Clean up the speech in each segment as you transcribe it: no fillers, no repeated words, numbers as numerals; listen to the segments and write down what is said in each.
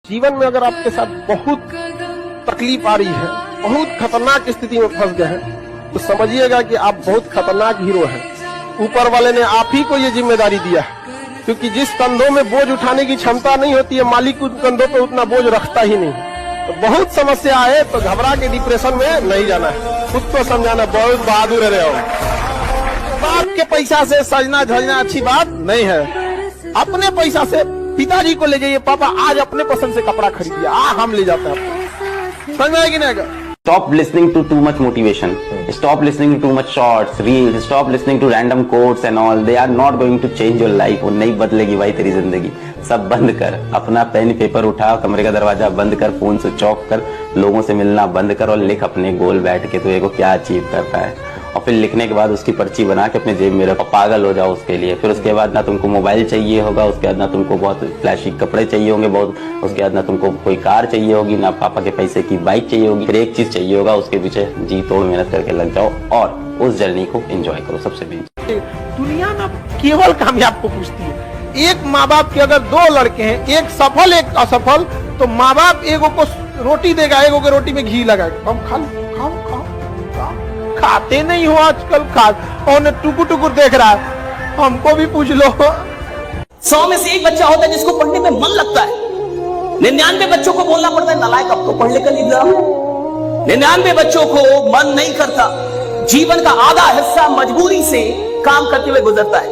जीवन में अगर आपके साथ बहुत तकलीफ आ रही है, बहुत खतरनाक स्थिति में फंस गए हैं, तो समझिएगा कि आप बहुत खतरनाक हीरो हैं। ऊपर वाले ने आप ही को ये जिम्मेदारी दिया है, क्योंकि जिस कंधों में बोझ उठाने की क्षमता नहीं होती है, मालिक उस कंधों पे उतना बोझ रखता ही नहीं। तो बहुत समस्या आए तो घबरा के डिप्रेशन में नहीं जाना है, खुद को समझाना बहुत बहादुर रहे हो। बाप के पैसा से सजना धजना अच्छी बात नहीं है। अपने पैसा से पिताजी को ले जाइए, पापा आज अपने पसंद से कपड़ा खरीदिए, हम ले जाते हैं आपको। समझ में आएगी ना? Stop listening to too much motivation. Stop listening to too much shorts, reels. Stop listening to random quotes and all. They are not going to change your life. वो नहीं बदलेगी भाई तेरी जिंदगी। सब बंद कर, अपना पेन पेपर उठा, कमरे का दरवाजा बंद कर, फोन स्विच ऑफ कर, लोगों से मिलना बंद कर और लिख अपने गोल बैठ के तू को क्या अचीव करता है। और फिर लिखने के बाद उसकी पर्ची बना के अपने जेब में रखो, पागल हो जाओ उसके लिए। फिर उसके बाद ना तुमको मोबाइल चाहिए होगा, उसके बाद ना तुमको बहुत फ्लैशी कपड़े चाहिए होंगे बहुत, उसके बाद ना तुमको कोई कार चाहिए होगी, ना पापा के पैसे की बाइक चाहिए होगी। फिर एक चीज चाहिए होगा, उसके पीछे जी तोड़ मेहनत करके लग जाओ और उस जर्नी को एंजॉय करो। सबसे बेस्ट दुनिया ना केवल कामयाब को पूछती है। एक माँ बाप के अगर दो लड़के हैं, एक सफल एक असफल, तो माँ बाप एगो को रोटी देगा, एगो के रोटी में घी लगाएगा। हम खाओ खाते नहीं हो आजकल, और टुकुर टुकुर देख रहा है। हमको भी पूछ लो। 100 में से एक बच्चा होता है जिसको पढ़ने में मन लगता है। 99 बच्चों को बोलना पड़ता है नालायक अब तो पढ़ लिख कर लिख। 99 बच्चों को मन नहीं करता। जीवन का आधा हिस्सा मजबूरी से काम करते हुए गुजरता है।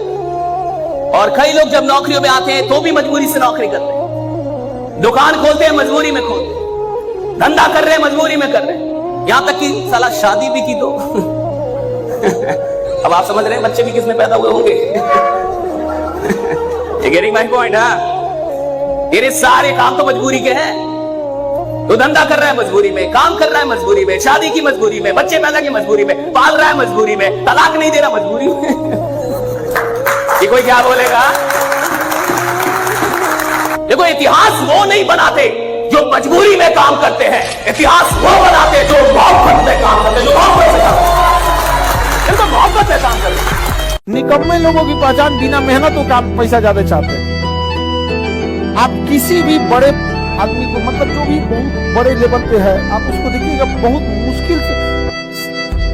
और कई लोग जब नौकरियों में आते हैं तो भी मजबूरी से नौकरी करते हैं। दुकान खोलते हैं मजबूरी में खोलते हैं, धंधा कर रहे हैं मजबूरी में कर रहे हैं, यहां तक कि साला शादी भी की तो अब आप समझ रहे हैं बच्चे भी किसमें पैदा हुए होंगे। Getting my point? तेरे सारे काम तो मजबूरी के हैं। तो धंधा कर रहा है मजबूरी में, काम कर रहा है मजबूरी में, शादी की मजबूरी में, बच्चे पैदा की मजबूरी में, पाल रहा है मजबूरी में, तलाक नहीं दे रहा मजबूरी में। ये कोई क्या बोलेगा? देखो इतिहास वो नहीं बनाते जो मजबूरी में काम करते हैं, इतिहास वो बनाते जो मोहब्बत में काम करते हैं, जो मोहब्बत से काम करते हैं, मोहब्बत से काम करते हैं। निकम्मे लोगों की पहचान बिना मेहनत को काम पैसा ज्यादा चाहते हैं। आप किसी भी बड़े आदमी को, मतलब जो भी बहुत बड़े लेवल पे है, आप उसको देखिएगा बहुत मुश्किल से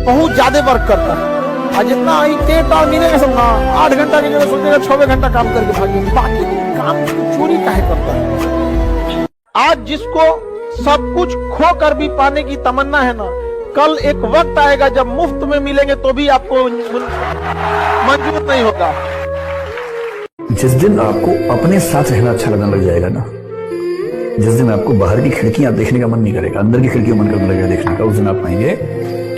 बहुत ज्यादा वर्क करता है। और जितना मिलेगा सब 8 घंटा की जगह सोचेगा 6 घंटा काम करके भागेंगे, बाकी काम चोरी काहे करता है। आज जिसको सब कुछ खो कर भी पाने की तमन्ना है ना, कल एक वक्त आएगा जब मुफ्त में मिलेंगे तो भी आपको मंजूर नहीं होगा। जिस दिन आपको अपने साथ रहना अच्छा लगने लग जाएगा ना, जिस दिन आपको बाहर की खिड़कियां देखने का मन नहीं करेगा, अंदर की खिड़कियां मन करने लगेगा देखने का, उस दिन आप पाएंगे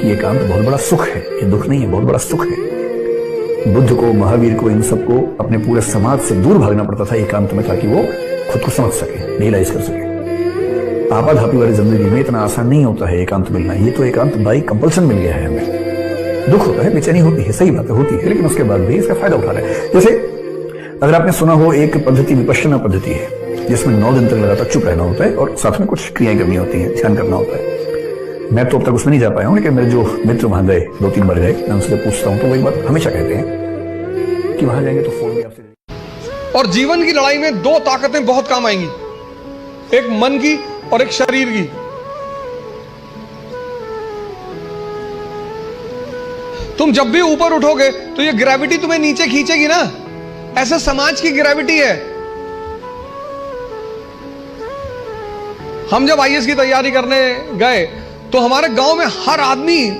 कि ये काम तो बहुत बड़ा सुख है, ये दुख नहीं है, बहुत बड़ा सुख है। बुद्ध को, महावीर को, इन सबको अपने पूरे समाज से दूर भागना पड़ता था एकांत में, ताकि वो खुद को समझ सके, रियलाइज कर सके। आपाधापी वाली जिंदगी में इतना आसान नहीं होता है एकांत मिलना। ये तो एकांत बाई कंपल्सन मिल गया है हमें। दुख होता है, बेचैनी होती है, सही बात है, होती है, लेकिन उसके बाद भी इसका फायदा उठा रहे हैं। जैसे अगर आपने सुना हो, एक पद्धति विपश्यना पद्धति है, जिसमें 9 दिन तक लगातार चुप रहना होता है और साथ में कुछ क्रियाएं करनी होती है, ध्यान करना होता है। मैं तो अब तक उसमें नहीं जा पाया हूं, लेकिन मेरे जो मित्र वहां गए, 2-3 बार गए, मैं उनसे पूछता हूं तो वही बात हमेशा कहते हैं कि वहां जाएंगे तो फोन भी आपसे। और जीवन की लड़ाई में 2 ताकतें बहुत काम आएंगी, एक मन की और एक शरीर की। तुम जब भी ऊपर उठोगे तो ये ग्रेविटी तुम्हें नीचे खींचेगी ना, ऐसे समाज की ग्रेविटी है। हम जब आईएएस की तैयारी करने गए तो हमारे गांव में हर आदमी,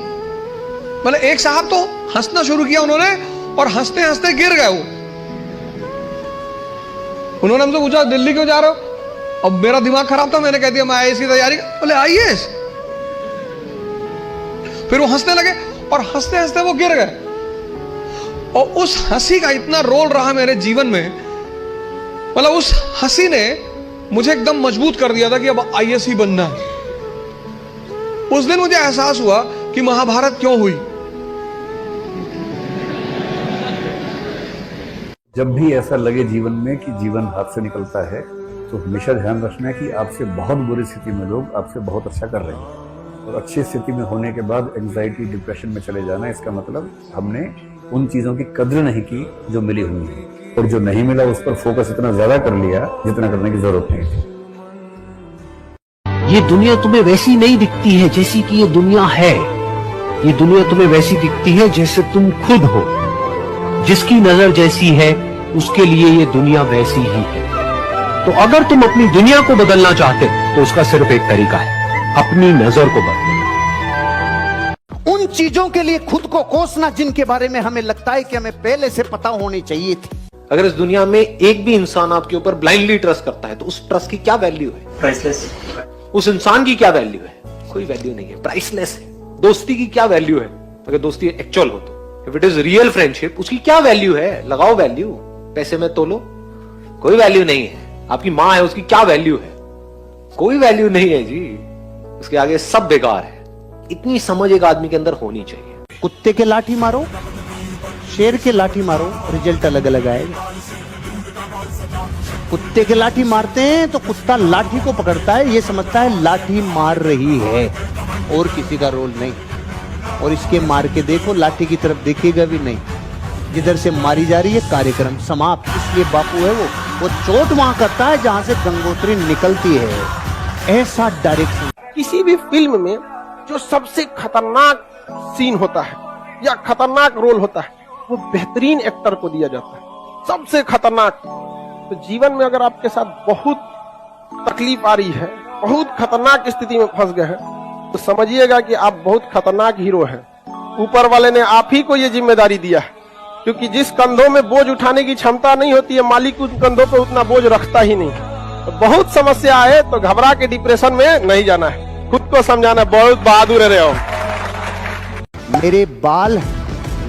मतलब एक साहब तो हंसना शुरू किया उन्होंने, और हंसते हंसते गिर गए वो। उन्होंने हमसे पूछा दिल्ली क्यों जा रहे हो? अब मेरा दिमाग खराब था, मैंने कह दिया मैं आईएएस की तैयारी। बोले आईएएस? फिर वो हंसने लगे और हंसते हंसते वो गिर गए। और उस हंसी का इतना रोल रहा मेरे जीवन में, मतलब उस हंसी ने मुझे एकदम मजबूत कर दिया था कि अब आईएएस ही बनना है। उस दिन मुझे एहसास हुआ कि महाभारत क्यों हुई। जब भी ऐसा लगे जीवन में कि जीवन हाथ से निकलता है, तो हमेशा ध्यान रखना है कि आपसे बहुत बुरी स्थिति में लोग आपसे बहुत अच्छा कर रहे हैं, और अच्छी स्थिति में होने के बाद एंजाइटी, डिप्रेशन में चले जाना, इसका मतलब हमने उन चीजों की कद्र नहीं की जो मिली हुई है, और जो नहीं मिला उस पर फोकस इतना ज्यादा कर लिया जितना करने की जरूरत नहीं थी। ये दुनिया तुम्हें वैसी नहीं दिखती है जैसी कि ये दुनिया है। ये दुनिया तुम्हें वैसी दिखती है जैसे तुम खुद हो। जिसकी नजर जैसी है उसके लिए ये दुनिया वैसी ही है। तो अगर तुम अपनी दुनिया को बदलना चाहते हो तो उसका सिर्फ एक तरीका है, अपनी नजर को बदलना। उन चीजों के लिए खुद को कोसना जिनके बारे में हमें लगता है कि हमें पहले से पता होनी चाहिए थी। अगर इस दुनिया में एक भी इंसान आपके ऊपर ब्लाइंडली ट्रस्ट करता है तो उस ट्रस्ट की क्या वैल्यू है? प्राइसलेस। उस इंसान की क्या वैल्यू है? कोई वैल्यू नहीं है, प्राइसलेस है। दोस्ती की क्या वैल्यू है अगर दोस्ती एक्चुअल हो तो? If it is real friendship, उसकी क्या वैल्यू है? लगाओ वैल्यू, पैसे में तोलो, कोई वैल्यू नहीं है। आपकी माँ है, उसकी क्या वैल्यू है? कोई वैल्यू नहीं है जी, उसके आगे सब बेकार है। इतनी समझ एक आदमी के अंदर होनी चाहिए। कुत्ते के लाठी मारो, शेर के लाठी मारो, रिजल्ट अलग अलग आएगा। कुत्ते के लाठी मारते हैं तो कुत्ता लाठी को पकड़ता है, ये समझता है लाठी मार रही है और किसी का रोल नहीं। और इसके मार के देखो, लाठी की तरफ देखेगा भी नहीं, जिधर से मारी जा रही है कार्यक्रम समाप्त। इसलिए बापू है वो चोट वहां करता है जहां से गंगोत्री निकलती है। ऐसा डायरेक्शन किसी भी फिल्म में जो सबसे खतरनाक सीन होता है या खतरनाक रोल होता है वो बेहतरीन एक्टर को दिया जाता है, सबसे खतरनाक। तो जीवन में अगर आपके साथ बहुत तकलीफ आ रही है, बहुत खतरनाक स्थिति में फंस गए हैं, तो समझिएगा कि आप बहुत खतरनाक हीरो हैं। ऊपर वाले ने आप ही को ये जिम्मेदारी दिया है, क्योंकि जिस कंधों में बोझ उठाने की क्षमता नहीं होती है, मालिक उन कंधों पे उतना बोझ रखता ही नहीं। तो बहुत समस्या है तो घबरा के डिप्रेशन में नहीं जाना है, खुद को समझाना, बहुत बहादुर रहे हो। मेरे बाल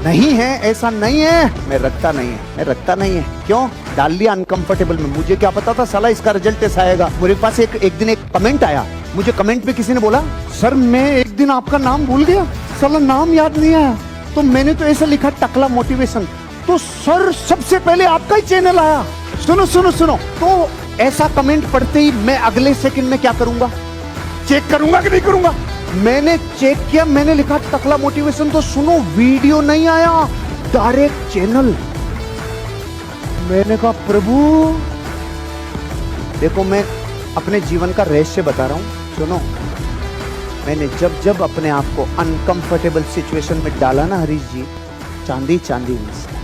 नहीं है, ऐसा नहीं है, मैं रखता नहीं है, मैं रखता नहीं है। क्यों डाल लिया अनकंफर्टेबल में? मुझे क्या पता था साला इसका रिजल्ट ऐसा आएगा। मेरे पास एक दिन एक कमेंट आया, मुझे कमेंट पे किसी ने बोला, सर मैं एक दिन आपका नाम भूल गया, साला नाम याद नहीं आया, तो मैंने तो ऐसा लिखा टकला मोटिवेशन। तो सर सबसे पहले आपका ही चैनल आया। सुनो सुनो सुनो, तो ऐसा कमेंट पढ़ते ही मैं अगले सेकंड में क्या करूंगा? चेक करूंगा कि नहीं करूंगा? मैंने चेक किया, मैंने लिखा टकला मोटिवेशन, तो सुनो वीडियो नहीं आया, डायरेक्ट चैनल। मैंने कहा प्रभु देखो, मैं अपने जीवन का रहस्य बता रहा हूं, सुनो। मैंने जब जब अपने आप को अनकंफर्टेबल सिचुएशन में डाला ना हरीश जी, चांदी चांदी मिलता,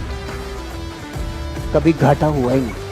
कभी घाटा हुआ ही नहीं।